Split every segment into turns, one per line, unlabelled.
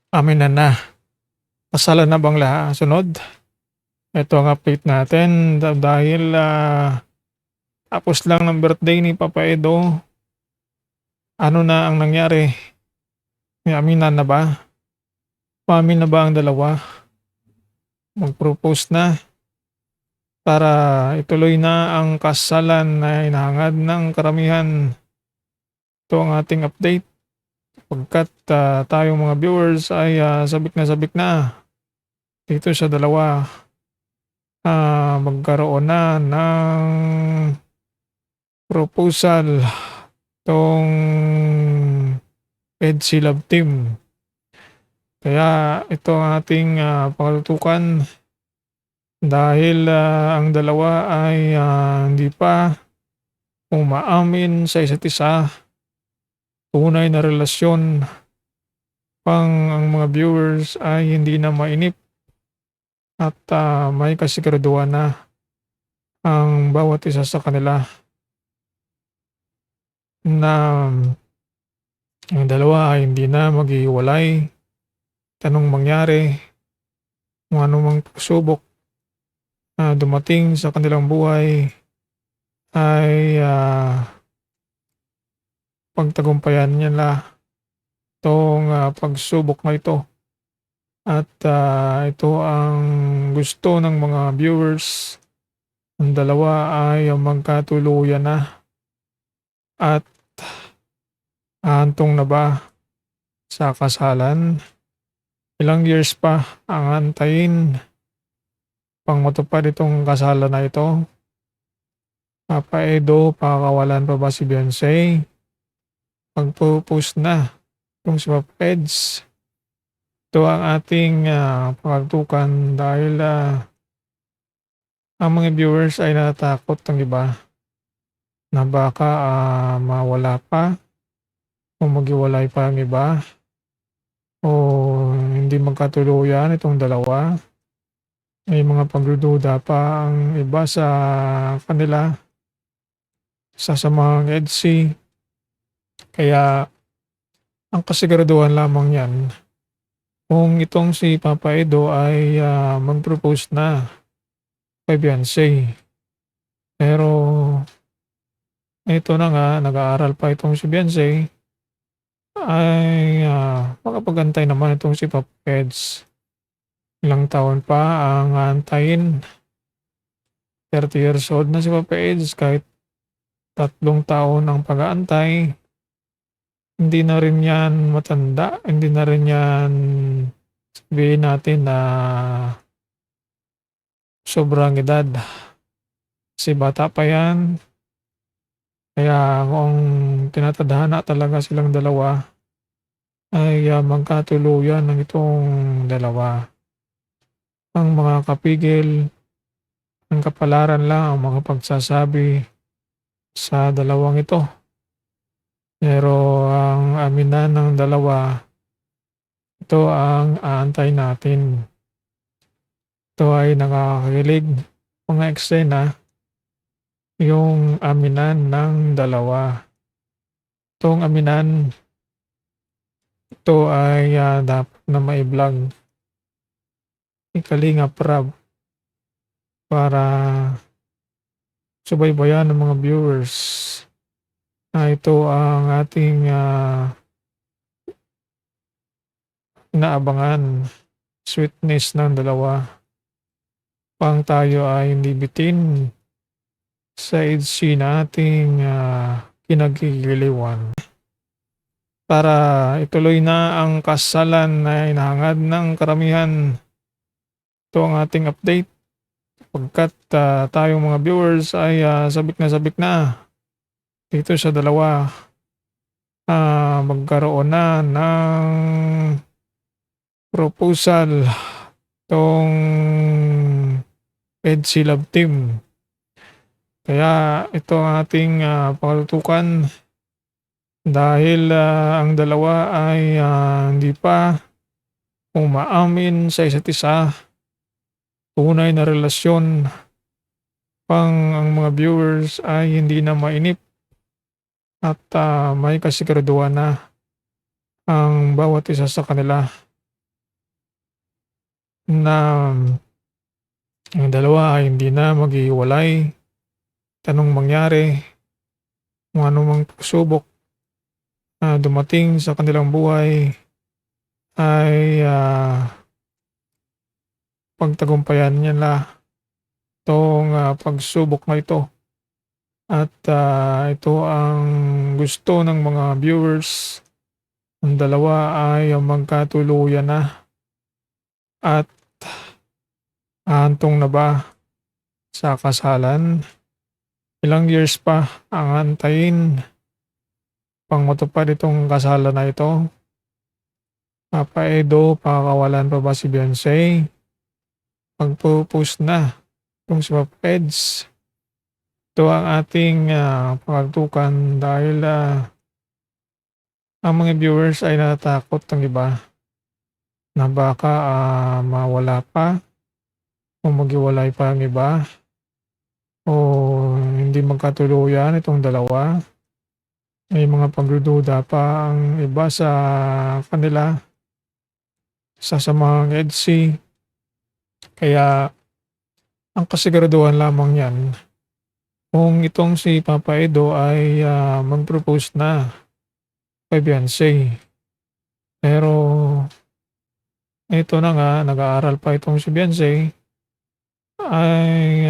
Aminan na. Kasalan na bang sunod? Ito ang update natin dahil tapos lang ng birthday ni Papa Edo. Ano na ang nangyari? May aminan na ba? Umamin na ba ang dalawa? Mag-propose na para ituloy na ang kasalan na hinahangad ng karamihan. Ito ang ating update pagkat tayong mga viewers ay sabik na dito sa dalawa. Magkaroon na ng proposal tong EDSI Love Team. Kaya ito ang ating pagtutukan dahil ang dalawa ay hindi pa umaamin sa isa't isa. Tunay na relasyon pang ang mga viewers ay hindi na mainip at may kasiguraduhan na ang bawat isa sa kanila na ang dalawa ay hindi na maghihiwalay. Tanong mangyari, kung anumang pagsubok na dumating sa kanilang buhay ay pagtagumpayan nila itong pagsubok na ito. At ito ang gusto ng mga viewers. Ang dalawa ay magkatuluyan na at hahantong na ba sa kasalan? Ilang years pa ang antayin pang matupad itong kasalan na ito? Papa Edo, pakakawalan pa ba si Beyonce? Magpo-post na itong si Papa Eds. Ito ang ating pagtukan dahil ang mga viewers ay natatakot ng iba na baka mawala pa o maghiwalay pa ang iba o hindi magkatuluyan itong dalawa. May mga pagdududa pa ang iba sa kanila sa samahang EDSI. Kaya ang kasiguraduhan lamang yan kung itong si Papa Edo ay mag-propose na kay Beyonce. Pero ito na nga, nag-aaral pa itong si Beyonce, ay makapag-antay naman itong si Papa Eds. Ilang taon pa ang antayin. 30 years old na si Papa Eds, kahit 3 taon ang pag-aantay. Hindi na rin yan matanda, hindi na rin yan sabihin natin na sobrang edad. Kasi bata pa yan. Kaya kung tinatadhana talaga silang dalawa ay magkatuluyan ng itong dalawa. Ang mga kapigil, ang kapalaran lang ang mga pagsasabi sa dalawang ito. Pero ang aminan ng dalawa, ito ang aantay natin. Ito ay nakakakilig mga eksena, yung aminan ng dalawa. Itong aminan, ito ay dapat na mai-vlog ni Kalingap Rab para subaybayan ng mga viewers na ito ang ating inaabangan, sweetness ng dalawa. Pang tayo ay hindi bitin sa EDSI na ating kinagigiliwan. Para ituloy na ang kasalan na hinahangad ng karamihan. Ito ang ating update pagkat tayong mga viewers ay sabik na dito sa dalawa. Magkaroon na ng proposal tong EDSI Love Team. Kaya ito ang ating pagtutukan dahil ang dalawa ay hindi pa umaamin sa isa't isa. Tunay na relasyon pang ang mga viewers ay hindi na mainip at may kasiguraduhan na ang bawat isa sa kanila na ang dalawa ay hindi na maghihiwalay at anong mangyari, kung anumang pagsubok na dumating sa kanilang buhay ay pagtagumpayan nila 'tong pagsubok na ito. At ito ang gusto ng mga viewers, ang dalawa ay magkatuluyan na at hahantong na ba sa kasalan. Ilang years pa ang antayin pang matupad itong kasalan na ito? Papa Edo, pakakawalan pa ba si Beyonce? Magpo-post na itong si Papa Eds. Ito ang ating pagtukan dahil ang mga viewers ay natatakot ng iba na baka mawala pa o maghiwalay pa ang iba o hindi magkatuluyan itong dalawa. May mga pagdududa pa ang iba sa kanila sa samahang EDSI. Kaya ang kasiguraduhan lamang yan kung itong si Papa Edo ay mag-propose na kay Beyonce. Pero ito na nga, nag-aaral pa itong si Beyonce, ay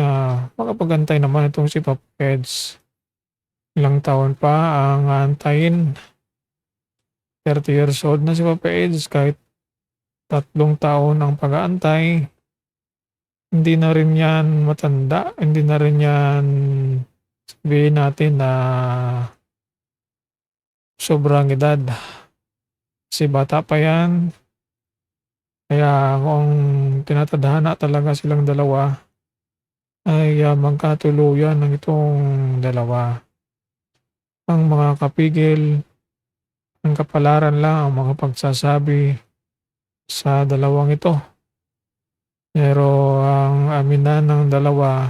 makapag-antay naman itong si Papa Eds. Ilang taon pa ang antayin. 30 years old na si Papa Eds, kahit 3 taon ang pag-aantay. Hindi na rin yan matanda, hindi na rin yan sabihin natin na sobrang edad. Kasi bata pa yan. Kaya kung tinatadhana talaga silang dalawa, ay magkatuluyan ng itong dalawa. Ang mga kapigil, ang kapalaran lang ang mga pagsasabi sa dalawang ito. Pero ang aminan ng dalawa,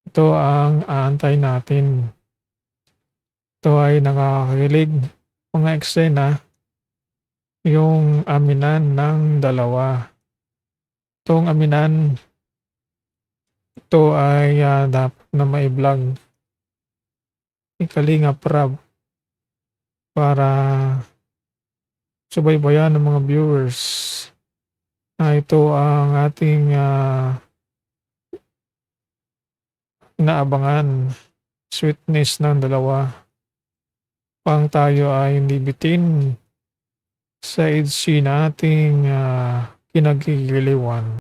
ito ang aantay natin. Ito ay nakakakilig, mga eksena, yung aminan ng dalawa. Itong aminan, ito ay dapat na mai-vlog ni Kalinga Prab para subaybayan ng mga viewers na ito ang ating inaabangan, sweetness ng dalawa. Pang tayo ay hindi bitin sa EDSI na ating kinagigiliwan.